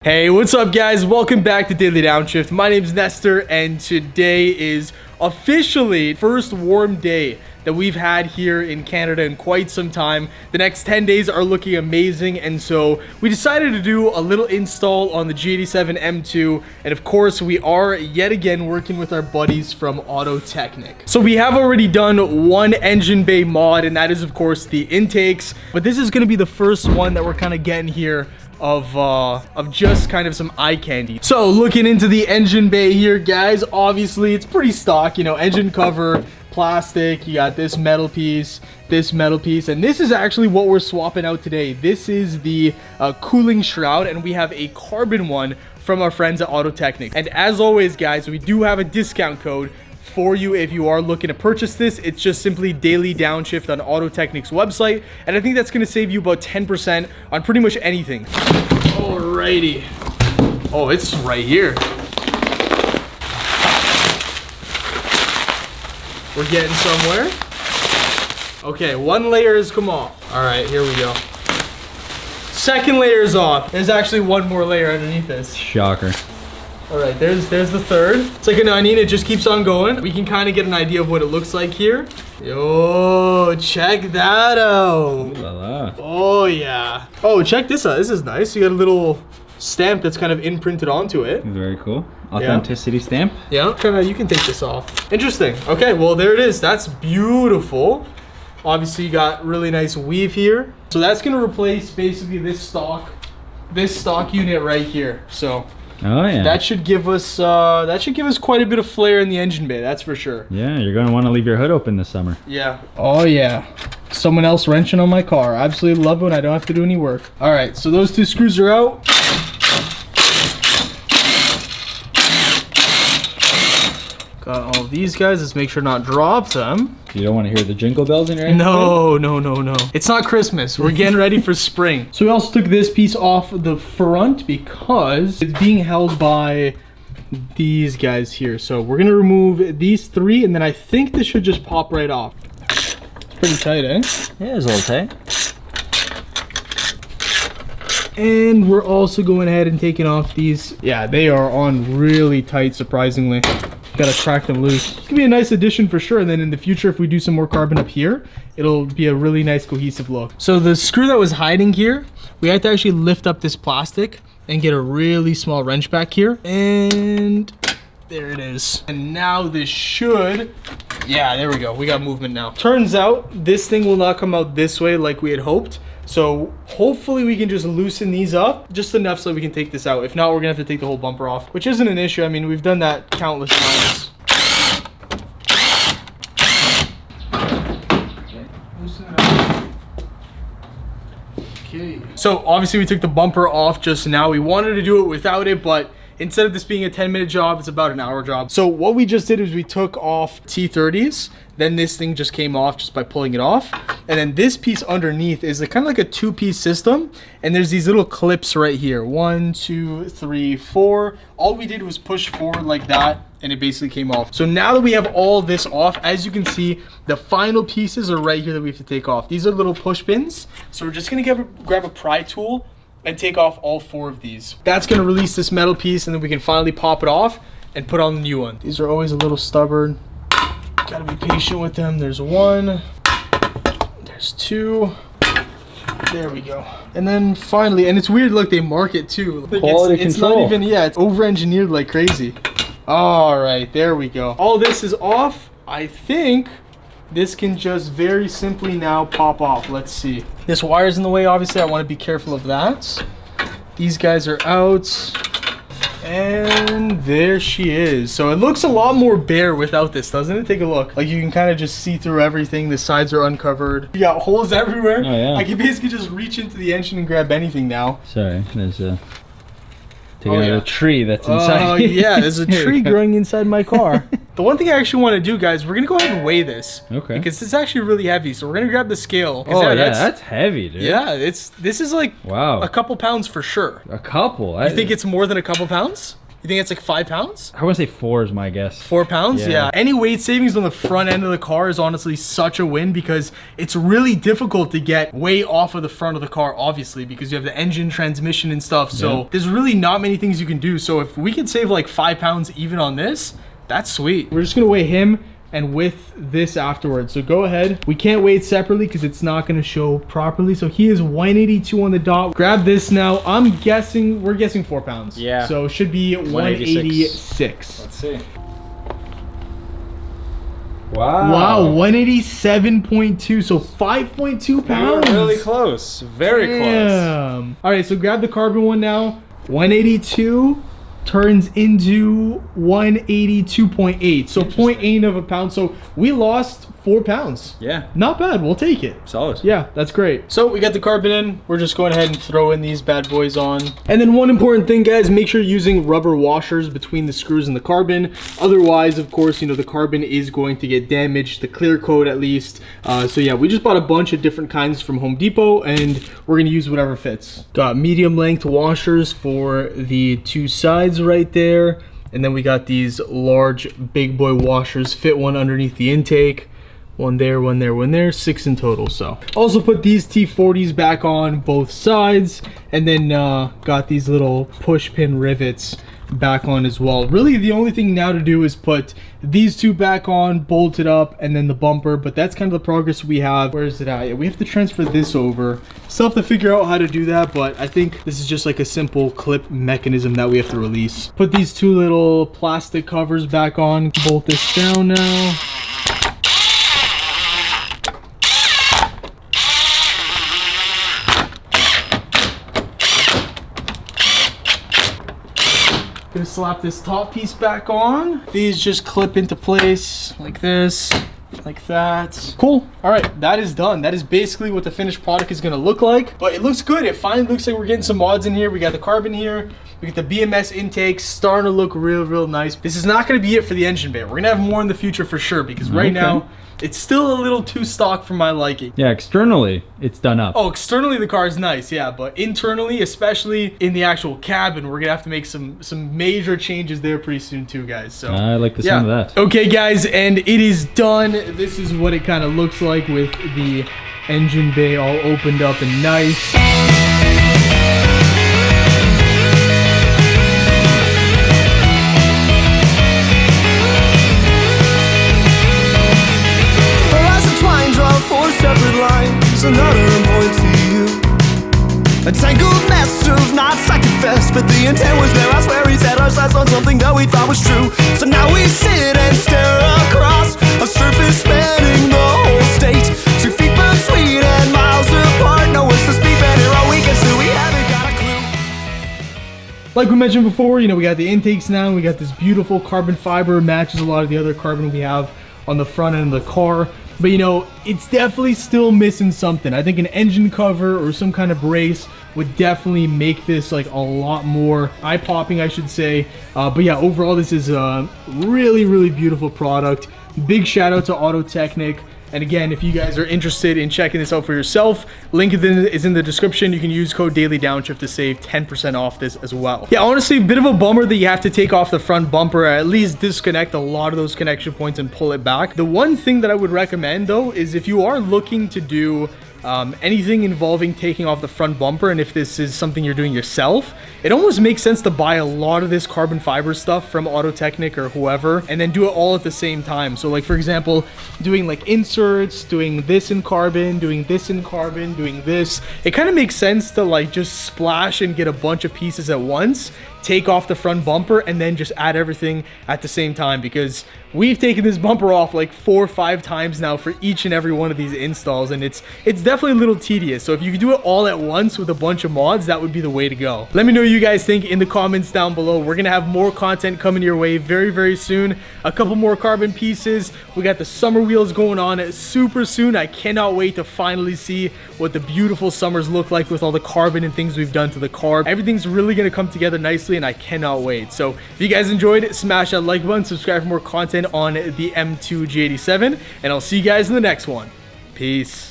Hey, what's up guys? Welcome back to Daily Downshift. My name is Nestor and today is officially first warm day that we've had here in Canada in quite some time. The next 10 days are looking amazing, and so we decided to do a little install on the G87 M2, and of course we are yet again working with our buddies from AutoTecknic. So we have already done one engine bay mod, and that is of course the intakes, but this is going to be the first one that we're kind of getting here of just kind of some eye candy. So looking into the engine bay here, guys, obviously it's pretty stock, you know, engine cover, plastic, you got this metal piece, and this is actually what we're swapping out today. This is the cooling shroud, and we have a carbon one from our friends at AutoTecknic. And as always, guys, we do have a discount code for you if you are looking to purchase this. It's just simply Daily Downshift on AutoTecknic's website, and I think that's going to save you about 10% on pretty much anything. Alrighty. Oh, it's right here. We're getting somewhere. Okay, one layer has come off. All right, here we go. Second layer is off. There's actually one more layer underneath this. Shocker. All right, there's the third. It's like an onion, it just keeps on going. We can kind of get an idea of what it looks like here. Yo, check that out. Ooh la la. Oh yeah. Oh, check this out. This is nice. You got a little stamp that's kind of imprinted onto it. Very cool. Authenticity stamp. Yeah, kind of. You can take this off. Interesting. Okay, well there it is. That's beautiful. Obviously, you got really nice weave here. So that's gonna replace basically this stock unit right here. So. Oh yeah. That should give us quite a bit of flair in the engine bay, that's for sure. Yeah, you're gonna want to leave your hood open this summer. Yeah. Oh yeah. Someone else wrenching on my car. Absolutely love it when I don't have to do any work. All right, so those two screws are out. Got all these guys. Let's make sure not drop them. You don't want to hear the jingle bells in your engine? No. It's not Christmas. We're getting ready for spring. So we also took this piece off the front because it's being held by these guys here. So we're gonna remove these three, and then I think this should just pop right off. It's pretty tight, eh? Yeah, it's a little tight. And we're also going ahead and taking off these. Yeah, they are on really tight, surprisingly. Gotta crack them loose. It's gonna be a nice addition for sure, and then in the future, if we do some more carbon up here, it'll be a really nice cohesive look. So the screw that was hiding here, we had to actually lift up this plastic and get a really small wrench back here, and there it is. And now this should, yeah, there we go. We got movement now. Turns out this thing will not come out this way like we had hoped. So hopefully we can just loosen these up just enough so we can take this out. If not, we're gonna have to take the whole bumper off, which isn't an issue. I mean, we've done that countless times. Okay, loosen it up. Okay. So obviously we took the bumper off just now. We wanted to do it without it, but instead of this being a 10-minute job, it's about an hour job. So what we just did is we took off T30s, then this thing just came off just by pulling it off. And then this piece underneath is kind of like a two-piece system. And there's these little clips right here. 1, 2, 3, 4. All we did was push forward like that, and it basically came off. So now that we have all this off, as you can see, the final pieces are right here that we have to take off. These are little push pins. So we're just gonna grab a pry tool and take off all 4 of these. That's gonna release this metal piece, and then we can finally pop it off and put on the new one. These are always a little stubborn. Gotta be patient with them. There's 1, there's 2. There we go. And then finally, and it's weird, look, they mark it too. Like Quality it's control. not even, yeah, it's over-engineered like crazy. All right, there we go. All this is off. I think this can just very simply now pop off. Let's see. This wire's in the way, obviously. I want to be careful of that. These guys are out. And there she is. So it looks a lot more bare without this, doesn't it? Take a look. Like you can kind of just see through everything. The sides are uncovered. You got holes everywhere. Oh yeah. I can basically just reach into the engine and grab anything now. Sorry, there's a a tree that's inside. Oh yeah, there's a tree growing inside my car. The one thing I actually want to do, guys, we're gonna go ahead and weigh this. Okay. Because it's actually really heavy. So we're gonna grab the scale. Oh yeah, that's heavy, dude. Yeah, this is like wow, a couple pounds for sure. A couple? You think it's more than a couple pounds? You think it's like 5 pounds? I want to say 4 is my guess. 4 pounds? Yeah. Yeah. Any weight savings on the front end of the car is honestly such a win because it's really difficult to get weight off of the front of the car, obviously, because you have the engine, transmission, and stuff. So there's really not many things you can do. So if we can save like 5 pounds even on this, that's sweet. We're just gonna weigh him and with this afterwards. So go ahead. We can't weigh it separately because it's not gonna show properly. So he is 182 on the dot. Grab this now. We're guessing 4 pounds. Yeah. So it should be 186. Let's see. Wow. Wow, 187.2. So 5.2 pounds. We're really close. Very close. All right, so grab the carbon one now. 182 turns into 182.8. So 0.8 of a pound. So we lost 4 pounds. Yeah. Not bad. We'll take it. Solid. Yeah, that's great. So we got the carbon in. We're just going ahead and throwing these bad boys on. And then one important thing, guys, make sure you're using rubber washers between the screws and the carbon. Otherwise, of course, you know, the carbon is going to get damaged, the clear coat at least. So yeah, we just bought a bunch of different kinds from Home Depot and we're gonna use whatever fits. Got medium length washers for the 2 sides right there. And then we got these large big boy washers, fit one underneath the intake. One there, one there, one there, 6 in total. So also put these T40s back on both sides and then got these little push pin rivets back on as well. Really the only thing now to do is put these 2 back on, bolt it up, and then the bumper, but that's kind of the progress we have. Where is it at? Yeah, we have to transfer this over. Still have to figure out how to do that, but I think this is just like a simple clip mechanism that we have to release. Put these 2 little plastic covers back on, bolt this down now. Gonna slap this top piece back on. These just clip into place like this, like that. Cool. All right, that is done. That is basically what the finished product is gonna look like, but it looks good. It finally looks like we're getting some mods in here. We got the carbon here. We get the BMS intake starting to look real nice. This is not gonna be it for the engine bay. We're gonna have more in the future for sure because right now, it's still a little too stock for my liking. Yeah, externally, it's done up. Oh, externally the car is nice, yeah, but internally, especially in the actual cabin, we're gonna have to make some major changes there pretty soon too, guys. So I like the sound of that. Okay, guys, and it is done. This is what it kind of looks like with the engine bay all opened up and nice. Separate lines, another point to you. A tangled mess of knots I confess, but the intent was there. I swear he set our sights on something that we thought was true. So now we sit and stare across a surface spanning the whole state. 2 feet between and miles apart. No one's the speed band here all weekend, so we haven't got a clue. Like we mentioned before, you know, we got the intakes now. We got this beautiful carbon fiber, matches a lot of the other carbon we have on the front end of the car. But you know, it's definitely still missing something. I think an engine cover or some kind of brace would definitely make this like a lot more eye-popping, I should say. But yeah, overall this is a really beautiful product. Big shout out to AutoTecknic. And again, if you guys are interested in checking this out for yourself, link is in the description. You can use code DailyDownshift to save 10% off this as well. Yeah, honestly, a bit of a bummer that you have to take off the front bumper, or at least disconnect a lot of those connection points and pull it back. The one thing that I would recommend though, is if you are looking to do anything involving taking off the front bumper, and if this is something you're doing yourself, it almost makes sense to buy a lot of this carbon fiber stuff from AutoTecknic or whoever, and then do it all at the same time. So like, for example, doing like inserts, doing this in carbon, doing this in carbon, doing this. It kind of makes sense to like just splash and get a bunch of pieces at once, take off the front bumper, and then just add everything at the same time, because we've taken this bumper off like 4 or 5 times now for each and every one of these installs, and it's definitely a little tedious. So if you could do it all at once with a bunch of mods, that would be the way to go. Let me know what you guys think in the comments down below. We're gonna have more content coming your way very soon. A couple more carbon pieces. We got the summer wheels going on super soon. I cannot wait to finally see what the beautiful summers look like with all the carbon and things we've done to the car. Everything's really gonna come together nicely, and I cannot wait. So if you guys enjoyed, smash that like button, subscribe for more content on the M2 G87, and I'll see you guys in the next one. Peace.